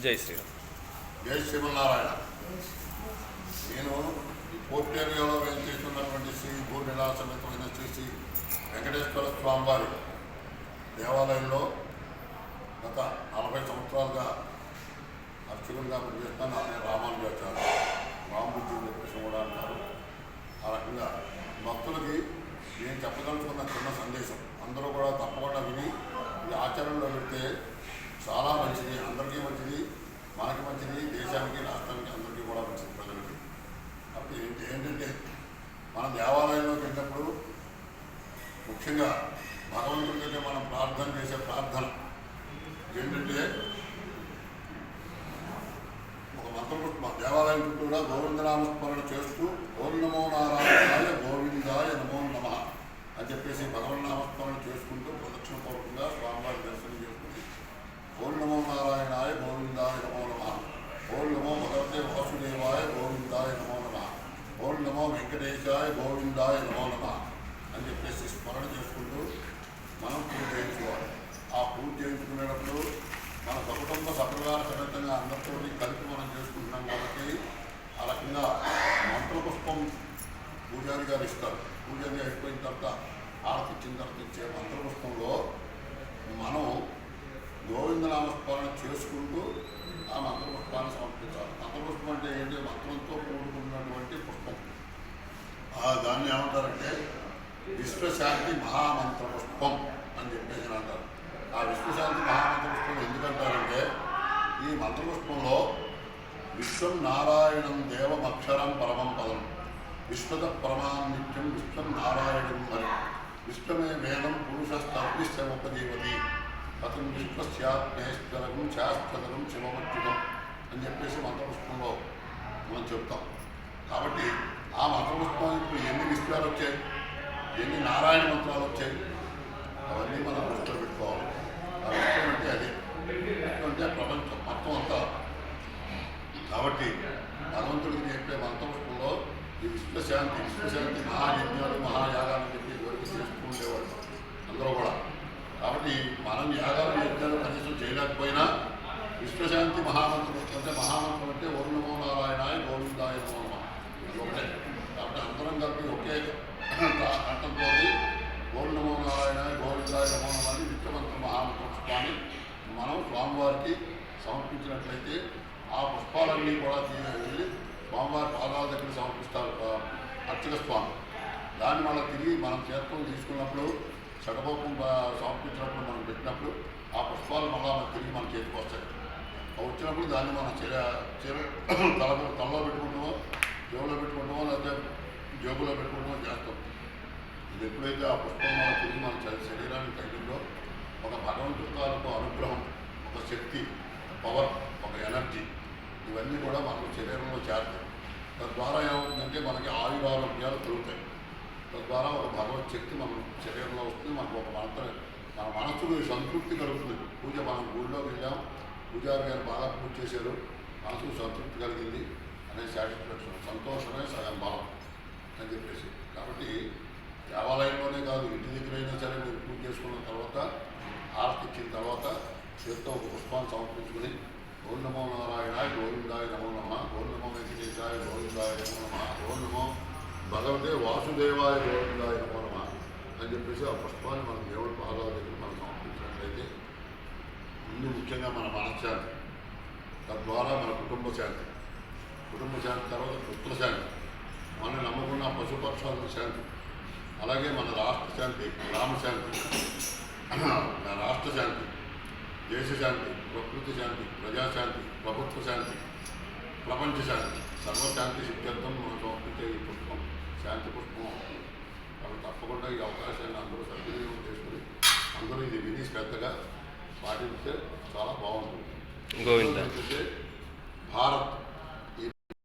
జై శ్రీరామ్. జై శ్రీమన్నారాయణ. నేను ఈ పోర్ట్ ఏరియాలో వేయించేస్తున్నటువంటి శ్రీ భూనిలా సమేతమైన శ్రీ వెంకటేశ్వర స్వామివారి దేవాలయంలో గత 40 సంవత్సరాలుగా అర్చకులుగా పనిచేస్తాను. అనే రామానుజాచార్య రామబుద్ధి చెప్పేసి కూడా అంటారు. ఆ రకంగా భక్తులకి నేను చెప్పదలుచుకున్న చిన్న సందేశం అందరూ కూడా తప్పకుండా విని ఇది ఆచరణలో పెడితే చాలా మంచిది, అందరికీ మంచిది, మనకి మంచిది, దేశానికి రాష్ట్రానికి అందరికీ కూడా మంచిది, ప్రజలకి. అప్పుడు ఏంటంటే మన దేవాలయంలోకి వెళ్ళినప్పుడు ముఖ్యంగా భగవంతుడికి మనం ప్రార్థన చేసే ప్రార్థన ఏంటంటే ఒక మంత్రపుష్ప దేవాలయం చుట్టూ కూడా గోవిందనామస్మరణ చేస్తూ ఓం నమో నారాయణాయ గోవిందాయ నమో నమః అని చెప్పేసి భగవన్నామస్మరణ చేసుకుంటూ ప్రదక్షిణ పూర్వకంగా స్వామివారి దర్శనం చేసుకుంది. ఓం నమో నారాయణాయ గోవిందాయ నమో నమః, ఓం నమో భగవతే వాసుదేవాయ గోవిందాయ నమో నమః, ఓం నమో వెంకటేశాయ గోవిందాయ నమో నమః అని చెప్పేసి స్మరణ చేసుకుంటూ మనం పూజ చేయించుకోవాలి. ఆ పూజ చేయించుకునేటప్పుడు మన కుటుంబ సపరివార సమేతంగా అందరితో కలిపి మనం చేసుకుంటున్నాం కాబట్టి ఆ రకంగా మంత్రపుష్పం పూజారి గారు ఇస్తారు. పూజారి అయిపోయిన తర్వాత ఆరతి ఇచ్చిన తర్వాత ఇచ్చే మంత్రపుష్పంలో మనం గోవిందనామస్మరణ చేసుకుంటూ ఆ మంత్రపుష్పాన్ని సమర్పించాలి. మంత్రపుష్పం అంటే ఏంటి? మంత్రంతో కూడుకున్నటువంటి పుష్పం. దాన్ని ఏమంటారంటే విశ్వశాంతి మహామంత్రపుష్పం అని చెప్పేసి అంటారు. ఆ విశ్వశాంతి మహామంత్రపుష్పం ఎందుకంటారంటే ఈ మంత్రపుష్పంలో విశ్వం నారాయణం దేవమక్షరం పరమం పదం, విశ్వద పరమాన్నిత్యం విశ్వం నారాయణం మరి, విశ్వమే వేదం పురుషస్తర్విశ్వముపజీవతి అతను విశ్వస్యాత్మేశ్వరం శాశ్వతం శివమచ్యుతం అని చెప్పేసి మంత్రపుష్పంలో మనం చెప్తాం. కాబట్టి ఆ మంత్రపుష్పం ఇప్పుడు ఎన్ని విశ్వాలు వచ్చాయి, ఎన్ని నారాయణ మంత్రాలు వచ్చాయి, అవన్నీ మనం దృష్టిలో పెట్టుకోవాలి. ఆ విశ్వం అంటే అదే, విశ్వం అంటే ప్రపంచం మొత్తం అంతా. కాబట్టి భగవంతుడికి చెప్పే మంత్రపుష్పంలో ఈ విశ్వశాంతి మహాయజ్ఞాలు మహాయాగాలు చెప్పి వరకు చేస్తూ ఉండేవాడు అందరూ కూడా. కాబట్టి మనం యాగాలు యజ్ఞాలు కనీసం చేయలేకపోయినా విశ్వశాంతి మహామంత్రం అంటే మహామంత్రం అంటే ఓం నమో నారాయణాయ గోవిందాయ నమో నమః ఒకటే. కాబట్టి అందరం కలిపి ఒకే కంఠంతో ఓం నమో నారాయణాయ గోవిందాయ నమో నమః అని విశ్వమంత్ర మహామంత్ర పుష్పాన్ని మనం స్వామివారికి సమర్పించినట్లయితే ఆ పుష్పాలన్నీ కూడా వెళ్ళి స్వామివారి పాదాల దగ్గర సమర్పిస్తారు అర్చక స్వామి. దాన్ని మళ్ళీ తిరిగి మనం చేత్తో తీసుకున్నప్పుడు షటభోగం సమర్పించినప్పుడు మనం పెట్టినప్పుడు ఆ పుష్పాలు మళ్ళీ తిరిగి మన చేతికి వస్తాయి. వచ్చినప్పుడు దాన్ని మనం తలలో పెట్టుకుంటామో జేబులో పెట్టుకుంటామో లేకపోతే జేబులో పెట్టుకుంటామో చేస్తాం. ఇది ఎప్పుడైతే ఆ పుష్పం మన తిరిగి మన శరీరానికి తగ్గిందో ఒక భగవంతుడి తాలూకు అనుగ్రహం, ఒక శక్తి, పవర్, ఒక ఎనర్జీ ఇవన్నీ కూడా మనకు శరీరంలో చేరుతాయి. తద్వారా ఏమవుతుందంటే మనకి ఆయురారోగ్యాలు పెరుగుతాయి. తద్వారా ఒక భగవత్ శక్తి మన శరీరంలో వస్తుంది. మనకు ఒక మన మనసుకు సంతృప్తి కలుగుతుంది. పూజ మనం గుడిలోకి వెళ్ళాం, పూజారి గారు బాగా పూజ చేశారు, మనసుకు సంతృప్తి కలిగింది అనే సాటిస్ఫాక్షన్, సంతోషమే సగం బలం అని చెప్పేసి. కాబట్టి దేవాలయంలోనే కాదు, ఇంటి దగ్గరైనా సరే మీరు పూజ చేసుకున్న తర్వాత ఆరతి ఇచ్చిన తర్వాత చేత్తో ఒక పుష్పాన్ని సమర్పించుకుని ఓం నమో నారాయణాయ గోవిందాయ నమో నమః, ఓం నమో వెంకటేశాయ గోవిందాయ నమో నమః, ఓం నమో భగవతే వాసుదేవాయ గోవిందాయ నమో నమః అని చెప్పేసి ఆ పుష్పాన్ని మనం దేవుడి పాదాల దగ్గర మనం సమర్పించినట్లయితే ముందు ముఖ్యంగా మన మనశ్శాంతి, తద్వారా మన కుటుంబ శాంతి తర్వాత పుత్ర శాంతి, మనం నమ్ముకున్న పశుపక్షాల శాంతి, అలాగే మన రాష్ట్ర శాంతి, గ్రామ శాంతి, రాష్ట్ర శాంతి, దేశ శాంతి, ప్రకృతి శాంతి, ప్రజాశాంతి, ప్రభుత్వ శాంతి, ప్రపంచ శాంతి, సర్వశాంతి సిద్ధార్థం మనం సమర్పించే ఈ పుష్పం శాంతి పుష్పం అవుతుంది. కాబట్టి తప్పకుండా ఈ అవకాశాన్ని అందరూ సద్వినియోగం చేసుకుని అందరూ ఇది విని శ్రద్ధగా పాటిస్తే చాలా బాగుంటుంది. భారత్